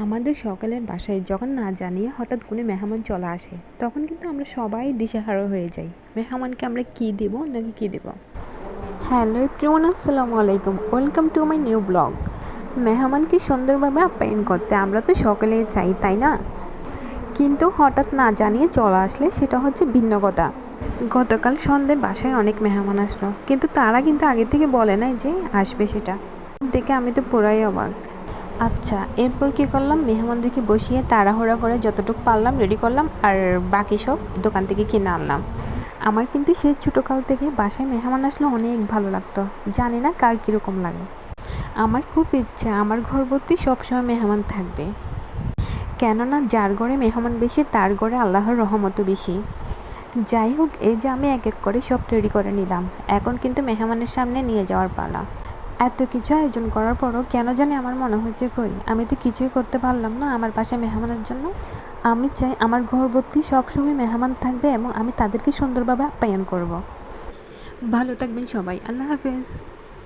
আমাদের সকালের বাসায় যখন না জানিয়ে হঠাৎ কোনো মেহমান চলে আসে তখন কিন্তু আমরা সবাই দিশেহারা হয়ে যাই। মেহমানকে আমরা কি দেব নাকি কি দেব। হ্যালো এভরিওয়ান, আসসালামু আলাইকুম, welcome to my new blog. মেহমানকে সুন্দরভাবে আপ্যায়ন করতে আমরা তো সকলেই চাই, তাই না? কিন্তু হঠাৎ না জানিয়ে চলে আসলে সেটা হচ্ছে ভিন্ন কথা। গতকাল সন্ধ্যায় বাসায় অনেক মেহমান আসলো, কিন্তু তারা কিন্তু আগে থেকে বলে নাই যে আসবে। সেটা দেখে আমি তো পুরাই অবাক। আচ্ছা, এরপর কী করলাম, মেহমানদেরকে বসিয়ে তাড়াহুড়া করে যতটুকু পারলাম রেডি করলাম, আর বাকি সব দোকান থেকে কিনে আনলাম। আমার কিন্তু সেই ছোটোকাল থেকে বাসায় মেহমান আসলে অনেক ভালো লাগতো। জানি না কার কীরকম লাগে। আমার খুব ইচ্ছা আমার ঘর ভর্তি সবসময় মেহমান থাকবে, কেননা যার ঘরে মেহমান বেশি তার ঘরে আল্লাহর রহমতও বেশি। যাই হোক, এই যে আমি এক এক করে সব রেডি করে নিলাম, এখন কিন্তু মেহমানের সামনে নিয়ে যাওয়ার পালা। এত কিছু আয়োজন করার পরও কেন জানি আমার মনে হচ্ছে কই আমি তো কিছুই করতে পারলাম না আমার বাসায় মেহমানের জন্য। আমি চাই আমার ঘর ভর্তি সবসময় মেহমান থাকবে এবং আমি তাদেরকে সুন্দরভাবে আপ্যায়ন করব। ভালো থাকবেন সবাই, আল্লাহ হাফেজ।